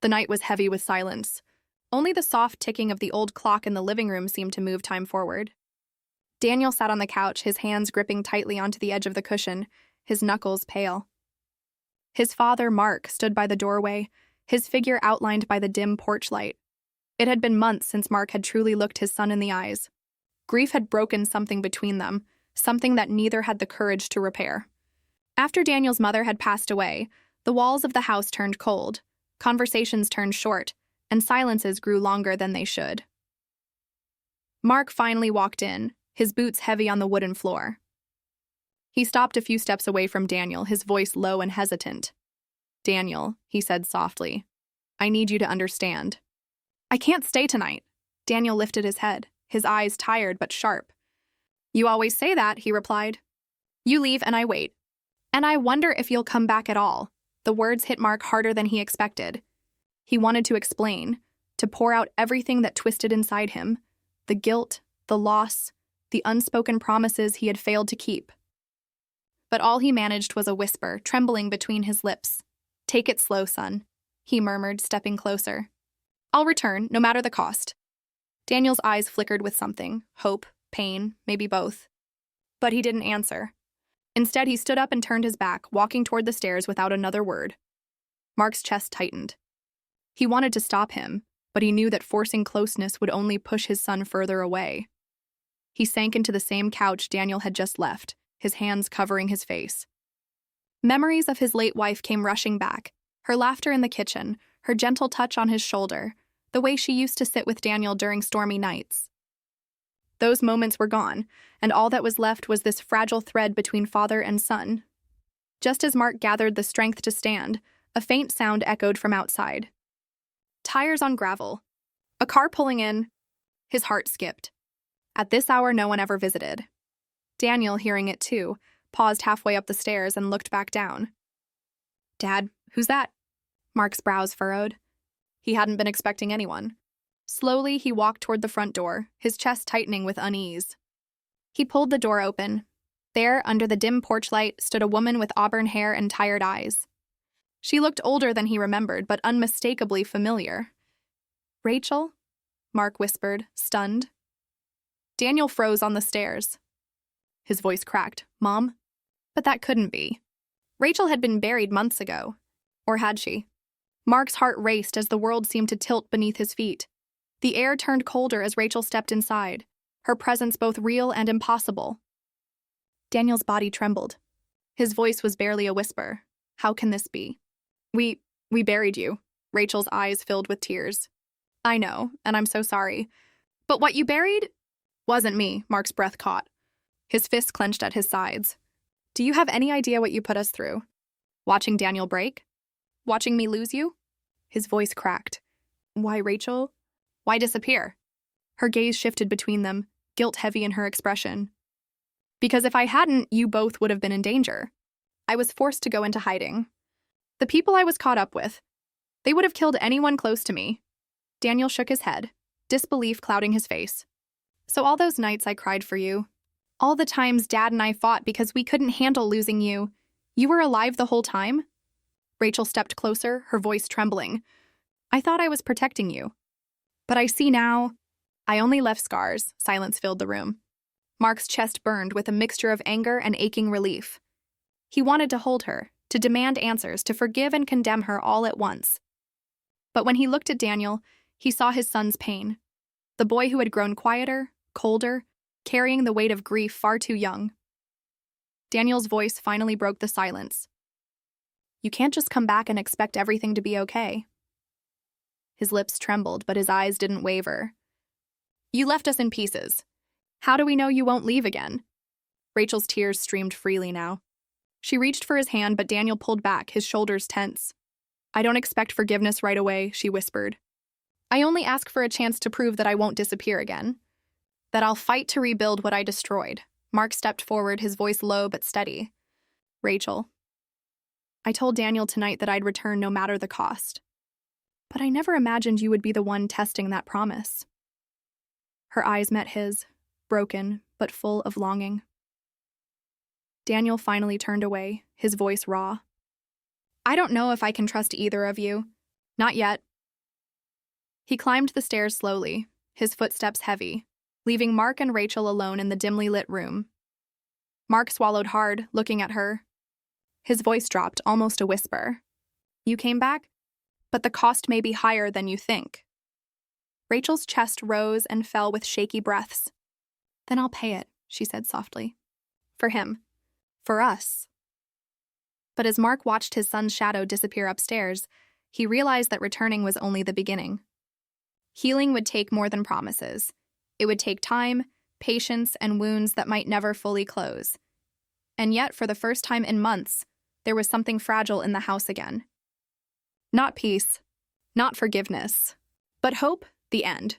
The night was heavy with silence. Only the soft ticking of the old clock in the living room seemed to move time forward. Daniel sat on the couch, his hands gripping tightly onto the edge of the cushion, his knuckles pale. His father, Mark, stood by the doorway, his figure outlined by the dim porch light. It had been months since Mark had truly looked his son in the eyes. Grief had broken something between them, something that neither had the courage to repair. After Daniel's mother had passed away, the walls of the house turned cold, conversations turned short, and silences grew longer than they should. Mark finally walked in, his boots heavy on the wooden floor. He stopped a few steps away from Daniel, his voice low and hesitant. "Daniel," he said softly, "I need you to understand." "I can't stay tonight." Daniel lifted his head, his eyes tired but sharp. "You always say that," he replied. "You leave and I wait. And I wonder if you'll come back at all." The words hit Mark harder than he expected. He wanted to explain, to pour out everything that twisted inside him, the guilt, the loss, the unspoken promises he had failed to keep. But all he managed was a whisper, trembling between his lips. "Take it slow, son," he murmured, stepping closer. "I'll return, no matter the cost." Daniel's eyes flickered with something, hope, pain, maybe both. But he didn't answer. Instead, he stood up and turned his back, walking toward the stairs without another word. Mark's chest tightened. He wanted to stop him, but he knew that forcing closeness would only push his son further away. He sank into the same couch Daniel had just left, his hands covering his face. Memories of his late wife came rushing back, her laughter in the kitchen, her gentle touch on his shoulder, the way she used to sit with Daniel during stormy nights. Those moments were gone, and all that was left was this fragile thread between father and son. Just as Mark gathered the strength to stand, a faint sound echoed from outside. Tires on gravel. A car pulling in. His heart skipped. At this hour, no one ever visited. Daniel, hearing it too, paused halfway up the stairs and looked back down. "Dad, who's that?" Mark's brows furrowed. He hadn't been expecting anyone. Slowly, he walked toward the front door, his chest tightening with unease. He pulled the door open. There, under the dim porch light, stood a woman with auburn hair and tired eyes. She looked older than he remembered, but unmistakably familiar. "Rachel?" Mark whispered, stunned. Daniel froze on the stairs. His voice cracked. "Mom?" But that couldn't be. Rachel had been buried months ago. Or had she? Mark's heart raced as the world seemed to tilt beneath his feet. The air turned colder as Rachel stepped inside, her presence both real and impossible. Daniel's body trembled. His voice was barely a whisper. "How can this be?" We buried you." Rachel's eyes filled with tears. "I know, and I'm so sorry. But what you buried?" "Wasn't me," Mark's breath caught. His fists clenched at his sides. "Do you have any idea what you put us through? Watching Daniel break? Watching me lose you?" His voice cracked. "Why, Rachel? Why disappear?" Her gaze shifted between them, guilt heavy in her expression. "Because if I hadn't, you both would have been in danger. I was forced to go into hiding. The people I was caught up with, they would have killed anyone close to me." Daniel shook his head, disbelief clouding his face. "So all those nights I cried for you, all the times Dad and I fought because we couldn't handle losing you, you were alive the whole time?" Rachel stepped closer, her voice trembling. "I thought I was protecting you. But I see now, I only left scars." Silence filled the room. Mark's chest burned with a mixture of anger and aching relief. He wanted to hold her, to demand answers, to forgive and condemn her all at once. But when he looked at Daniel, he saw his son's pain. The boy who had grown quieter, colder, carrying the weight of grief far too young. Daniel's voice finally broke the silence. "You can't just come back and expect everything to be okay." His lips trembled, but his eyes didn't waver. "You left us in pieces. How do we know you won't leave again?" Rachel's tears streamed freely now. She reached for his hand, but Daniel pulled back, his shoulders tense. "I don't expect forgiveness right away," she whispered. "I only ask for a chance to prove that I won't disappear again. That I'll fight to rebuild what I destroyed." Mark stepped forward, his voice low but steady. "Rachel, I told Daniel tonight that I'd return no matter the cost. But I never imagined you would be the one testing that promise." Her eyes met his, broken but full of longing. Daniel finally turned away, his voice raw. "I don't know if I can trust either of you. Not yet. He climbed the stairs slowly, his footsteps heavy, leaving Mark and Rachel alone in the dimly lit room. Mark swallowed hard, looking at her. His voice dropped, almost a whisper. "You came back? But the cost may be higher than you think." Rachel's chest rose and fell with shaky breaths. "Then I'll pay it," she said softly. "For him. For us." But as Mark watched his son's shadow disappear upstairs, he realized that returning was only the beginning. Healing would take more than promises. It would take time, patience, and wounds that might never fully close. And yet, for the first time in months, there was something fragile in the house again. Not peace, not forgiveness, but hope, the end.